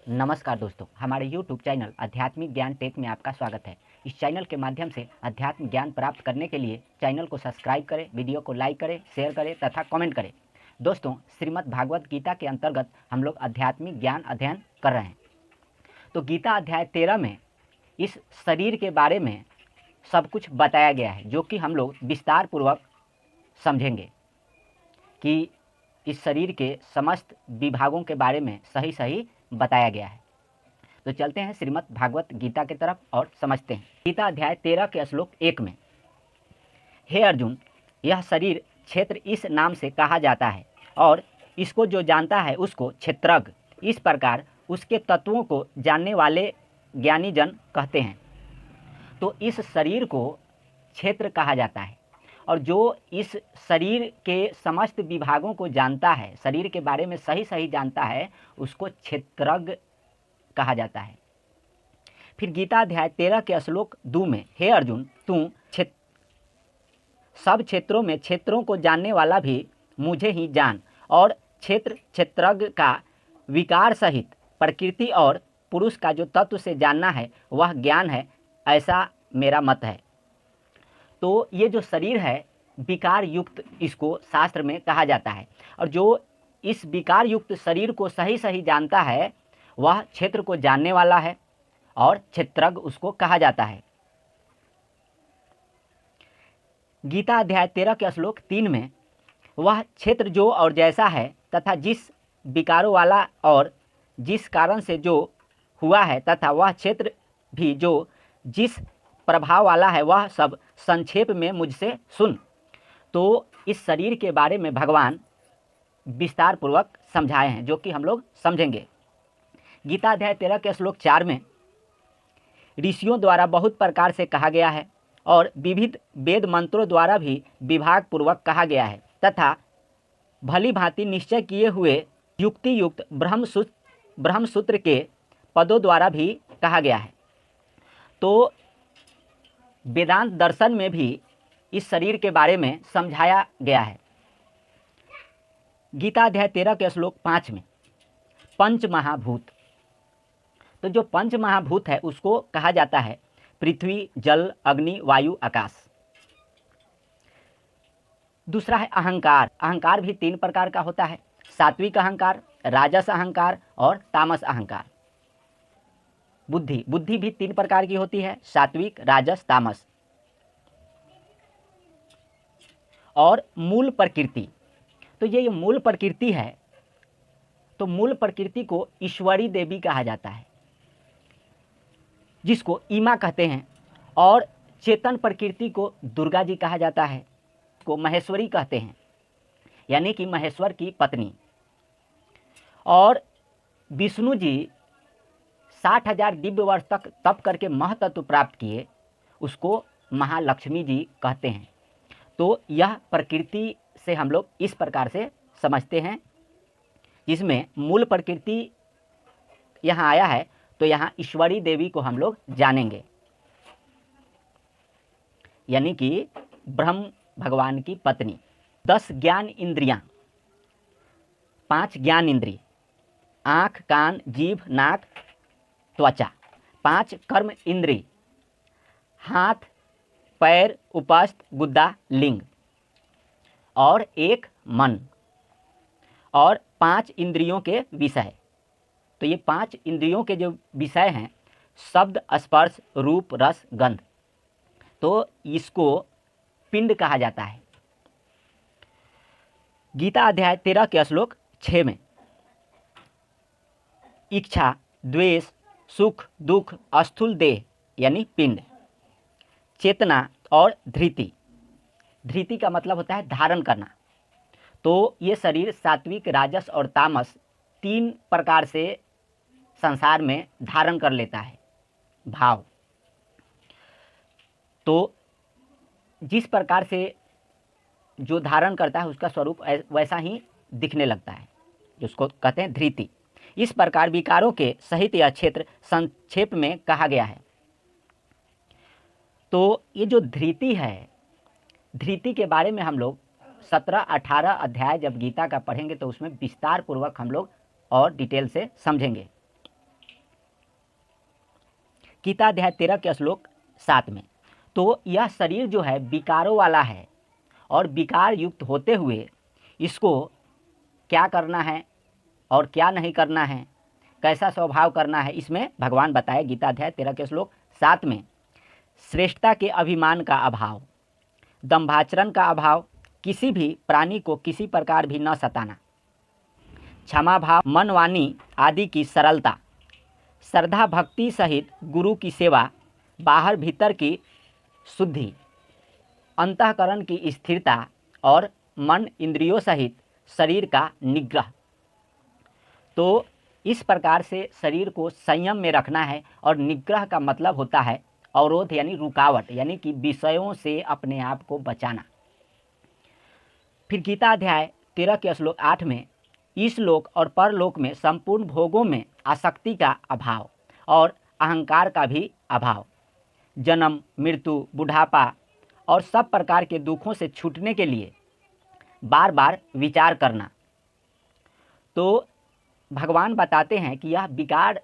नमस्कार दोस्तों, हमारे YouTube चैनल आध्यात्मिक ज्ञान टेक में आपका स्वागत है। इस चैनल के माध्यम से अध्यात्म ज्ञान प्राप्त करने के लिए चैनल को सब्सक्राइब करें, वीडियो को लाइक करें, शेयर करें तथा कमेंट करें। दोस्तों, श्रीमद् भागवत गीता के अंतर्गत हम लोग आध्यात्मिक ज्ञान अध्ययन कर रहे हैं। तो गीता अध्याय 13 में इस शरीर के बारे में सब कुछ बताया गया है, जो कि हम लोग विस्तार पूर्वक समझेंगे कि इस शरीर के समस्त विभागों के बारे में सही सही बताया गया है। तो चलते हैं श्रीमद् भागवत गीता की तरफ और समझते हैं। गीता अध्याय 13 के श्लोक 1 में, हे अर्जुन, यह शरीर क्षेत्र इस नाम से कहा जाता है और इसको जो जानता है उसको क्षेत्रज्ञ, इस प्रकार उसके तत्वों को जानने वाले ज्ञानी जन कहते हैं। तो इस शरीर को क्षेत्र कहा जाता है और जो इस शरीर के समस्त विभागों को जानता है, शरीर के बारे में सही सही जानता है, उसको क्षेत्रज्ञ कहा जाता है। फिर गीता अध्याय 13 के श्लोक 2 में, हे अर्जुन, तू सब क्षेत्रों में क्षेत्रों को जानने वाला भी मुझे ही जान, और क्षेत्रज्ञ का विकार सहित प्रकृति और पुरुष का जो तत्व से जानना है वह ज्ञान है, ऐसा मेरा मत है। तो ये जो शरीर है विकार युक्त, इसको शास्त्र में कहा जाता है, और जो इस विकार युक्त शरीर को सही सही जानता है वह क्षेत्र को जानने वाला है और क्षेत्रज्ञ उसको कहा जाता है। गीता अध्याय 13 के श्लोक 3 में, वह क्षेत्र जो और जैसा है तथा जिस विकारों वाला और जिस कारण से जो हुआ है तथा वह क्षेत्र भी जो जिस प्रभाव वाला है, वह सब संक्षेप में मुझसे सुन। तो इस शरीर के बारे में भगवान विस्तार पूर्वक समझाए हैं, जो कि हम लोग समझेंगे। गीता अध्याय 13 के श्लोक 4 में, ऋषियों द्वारा बहुत प्रकार से कहा गया है और विविध वेद मंत्रों द्वारा भी विभाग पूर्वक कहा गया है तथा भली भांति निश्चय किए हुए युक्ति युक्त ब्रह्मसूत्र के पदों द्वारा भी कहा गया है। तो वेदांत दर्शन में भी इस शरीर के बारे में समझाया गया है। गीता अध्याय 13 के श्लोक 5 में, पंच महाभूत, तो जो पंच महाभूत है उसको कहा जाता है पृथ्वी, जल, अग्नि, वायु, आकाश। दूसरा है अहंकार। अहंकार भी 3 प्रकार का होता है, सात्विक अहंकार, राजस अहंकार और तामस अहंकार। बुद्धि भी 3 प्रकार की होती है, सात्विक, राजस, तामस। और मूल प्रकृति, तो ये मूल प्रकृति है, तो मूल प्रकृति को ईश्वरी देवी कहा जाता है, जिसको ईमा कहते हैं, और चेतन प्रकृति को दुर्गा जी कहा जाता है, को महेश्वरी कहते हैं, यानी कि महेश्वर की पत्नी। और विष्णु जी 60,000 दिव्य वर्ष तक तप करके महतत्व प्राप्त किए, उसको महालक्ष्मी जी कहते हैं। तो यह प्रकृति से हम लोग इस प्रकार से समझते हैं, जिसमें मूल प्रकृति यहाँ आया है, तो यहाँ ईश्वरी देवी को हम लोग जानेंगे, यानी कि ब्रह्म भगवान की पत्नी। 10 ज्ञान इंद्रियां, 5 ज्ञान इंद्रिय, आँख, कान, जीभ, नाक, त्वचा। 5 कर्म इंद्रिय, हाथ, पैर, उपस्थ, गुद्दा, लिंग, और 1 मन, और 5 इंद्रियों के विषय। तो ये 5 इंद्रियों के जो विषय हैं, शब्द, स्पर्श, रूप, रस, गंध, तो इसको पिंड कहा जाता है। गीता अध्याय 13 के श्लोक 6 में, इच्छा, द्वेष, सुख, दुख, स्थूल देह यानी पिंड, चेतना और धृति। धृति का मतलब होता है धारण करना। तो ये शरीर सात्विक, राजस और तामस 3 प्रकार से संसार में धारण कर लेता है भाव। तो जिस प्रकार से जो धारण करता है उसका स्वरूप वैसा ही दिखने लगता है, जिसको कहते हैं धृति। इस प्रकार विकारों के सहित यह क्षेत्र संक्षेप में कहा गया है। तो ये जो धृति है, धृति के बारे में हम लोग 17-18 अध्याय जब गीता का पढ़ेंगे तो उसमें विस्तार पूर्वक हम लोग और डिटेल से समझेंगे। गीता अध्याय 13 के श्लोक 7 में। तो यह शरीर जो है विकारों वाला है और विकार युक्त होते हुए इसको क्या करना है और क्या नहीं करना है, कैसा स्वभाव करना है, इसमें भगवान बताए गीता अध्याय 13 के श्लोक 7 में। श्रेष्ठता के अभिमान का अभाव, दंभाचरण का अभाव, किसी भी प्राणी को किसी प्रकार भी न सताना, क्षमा भाव, मन वाणी आदि की सरलता, श्रद्धा भक्ति सहित गुरु की सेवा, बाहर भीतर की शुद्धि, अंतःकरण की स्थिरता और मन इंद्रियों सहित शरीर का निग्रह। तो इस प्रकार से शरीर को संयम में रखना है। और निग्रह का मतलब होता है अवरोध यानी रुकावट, यानी कि विषयों से अपने आप को बचाना। फिर गीता अध्याय 13 के श्लोक 8 में इस लोक और परलोक में संपूर्ण भोगों में आसक्ति का अभाव और अहंकार का भी अभाव, जन्म मृत्यु बुढ़ापा और सब प्रकार के दुखों से छूटने के लिए बार बार विचार करना। तो भगवान बताते हैं कि यह विकार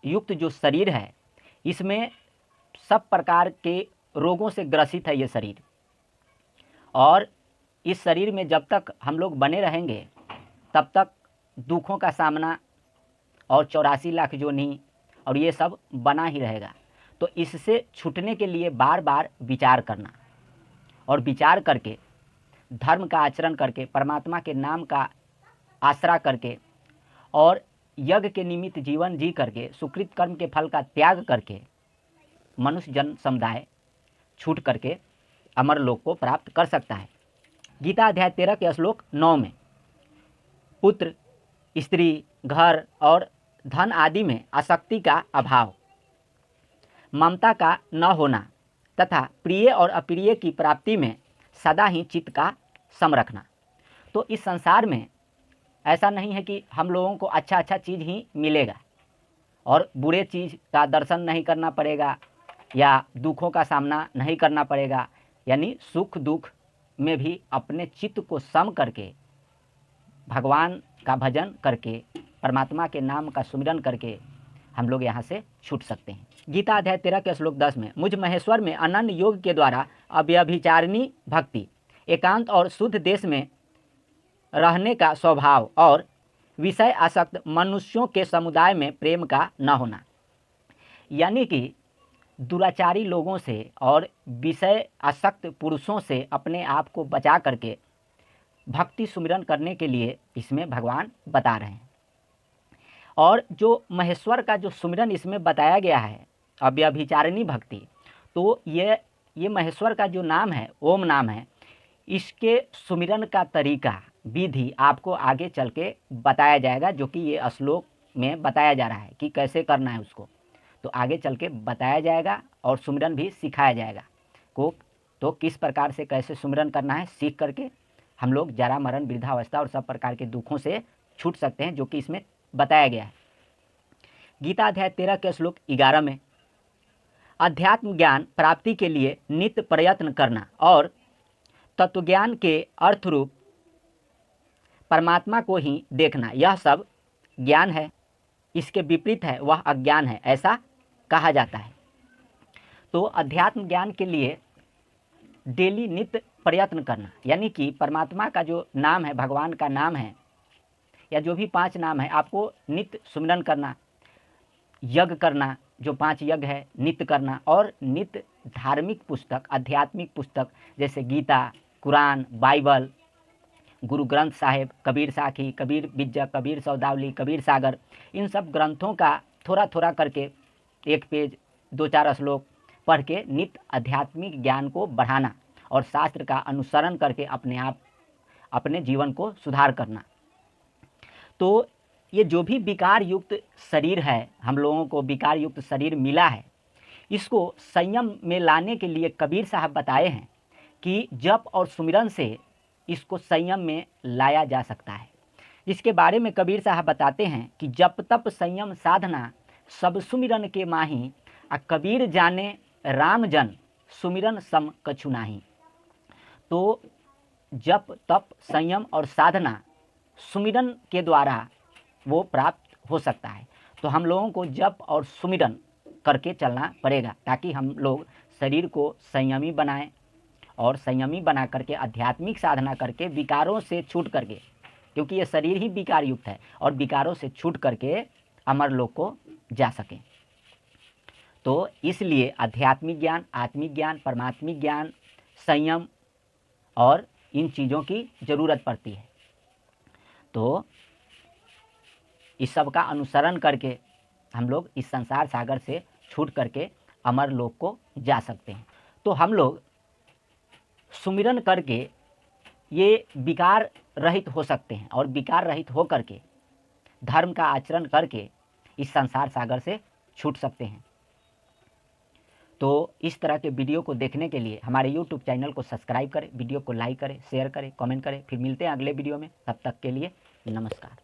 युक्त जो शरीर है इसमें सब प्रकार के रोगों से ग्रसित है ये शरीर। और इस शरीर में जब तक हम लोग बने रहेंगे तब तक दुखों का सामना और 84 लाख जोनि और ये सब बना ही रहेगा। तो इससे छूटने के लिए बार बार विचार करना और विचार करके धर्म का आचरण करके परमात्मा के नाम का आसरा करके और यज्ञ के निमित्त जीवन जी करके सुकृत कर्म के फल का त्याग करके मनुष्य जन समुदाय छूट करके अमर लोक को प्राप्त कर सकता है। गीता अध्याय 13 के श्लोक 9 में पुत्र स्त्री घर और धन आदि में आसक्ति का अभाव, ममता का न होना तथा प्रिय और अप्रिय की प्राप्ति में सदा ही चित्त का सम रखना। तो इस संसार में ऐसा नहीं है कि हम लोगों को अच्छा अच्छा चीज़ ही मिलेगा और बुरे चीज़ का दर्शन नहीं करना पड़ेगा या दुखों का सामना नहीं करना पड़ेगा। यानी सुख दुख में भी अपने चित्त को सम करके भगवान का भजन करके परमात्मा के नाम का सुमिरन करके हम लोग यहाँ से छूट सकते हैं। गीता अध्याय 13 के श्लोक 10 में मुझ महेश्वर में अनन्य योग के द्वारा अव्यभिचारिणी भक्ति, एकांत और शुद्ध देश में रहने का स्वभाव और विषय आसक्त मनुष्यों के समुदाय में प्रेम का न होना। यानी कि दुराचारी लोगों से और विषय आसक्त पुरुषों से अपने आप को बचा करके भक्ति सुमिरन करने के लिए इसमें भगवान बता रहे हैं। और जो महेश्वर का जो सुमिरन इसमें बताया गया है अव्यभिचारिणी भक्ति, तो ये महेश्वर का जो नाम है ओम नाम है, इसके सुमिरन का तरीका विधि आपको आगे चल के बताया जाएगा, जो कि ये श्लोक में बताया जा रहा है कि कैसे करना है उसको। तो आगे चल के बताया जाएगा और सुमिरन भी सिखाया जाएगा को। तो किस प्रकार से कैसे सुमिरन करना है सीख करके हम लोग जरा मरण वृद्धावस्था और सब प्रकार के दुखों से छूट सकते हैं, जो कि इसमें बताया गया है। गीता अध्याय 13 के श्लोक 11 में अध्यात्म ज्ञान प्राप्ति के लिए नित्य प्रयत्न करना और तत्वज्ञान के अर्थरूप परमात्मा को ही देखना, यह सब ज्ञान है। इसके विपरीत है वह अज्ञान है, ऐसा कहा जाता है। तो अध्यात्म ज्ञान के लिए डेली नित्य प्रयत्न करना, यानी कि परमात्मा का जो नाम है, भगवान का नाम है या जो भी 5 नाम है, आपको नित्य सुमिरन करना, यज्ञ करना, जो 5 यज्ञ है नित्य करना, और नित्य धार्मिक पुस्तक आध्यात्मिक पुस्तक जैसे गीता, कुरान, बाइबल, गुरु ग्रंथ साहिब, कबीर साखी, कबीर बिज्जक, कबीर सौदावली, कबीर सागर, इन सब ग्रंथों का थोड़ा थोड़ा करके 1 पेज 2-4 श्लोक पढ़ के नित्य आध्यात्मिक ज्ञान को बढ़ाना और शास्त्र का अनुसरण करके अपने जीवन को सुधार करना। तो ये जो भी विकार युक्त शरीर है, हम लोगों को विकार युक्त शरीर मिला है, इसको संयम में लाने के लिए कबीर साहब बताए हैं कि जप और सुमिरन से इसको संयम में लाया जा सकता है। इसके बारे में कबीर साहब बताते हैं कि जप तप संयम साधना सब सुमिरन के माही, आ कबीर जाने राम जन सुमिरन सम कछु नाही। तो जप तप संयम और साधना सुमिरन के द्वारा वो प्राप्त हो सकता है। तो हम लोगों को जप और सुमिरन करके चलना पड़ेगा, ताकि हम लोग शरीर को संयमी बनाएं और संयमी बना करके आध्यात्मिक साधना करके विकारों से छूट करके, क्योंकि ये शरीर ही विकार युक्त है, और विकारों से छूट करके अमर लोक को जा सकें। तो इसलिए आध्यात्मिक ज्ञान, आत्मिक ज्ञान, परमात्मिक ज्ञान, संयम और इन चीज़ों की ज़रूरत पड़ती है। तो इस सब का अनुसरण करके हम लोग इस संसार सागर से छूट करके अमर लोक को जा सकते हैं। तो हम लोग सुमिरन करके ये विकार रहित हो सकते हैं, और विकार रहित हो करके धर्म का आचरण करके इस संसार सागर से छूट सकते हैं। तो इस तरह के वीडियो को देखने के लिए हमारे YouTube चैनल को सब्सक्राइब करें, वीडियो को लाइक करें, शेयर करें, कमेंट करें। फिर मिलते हैं अगले वीडियो में, तब तक के लिए नमस्कार।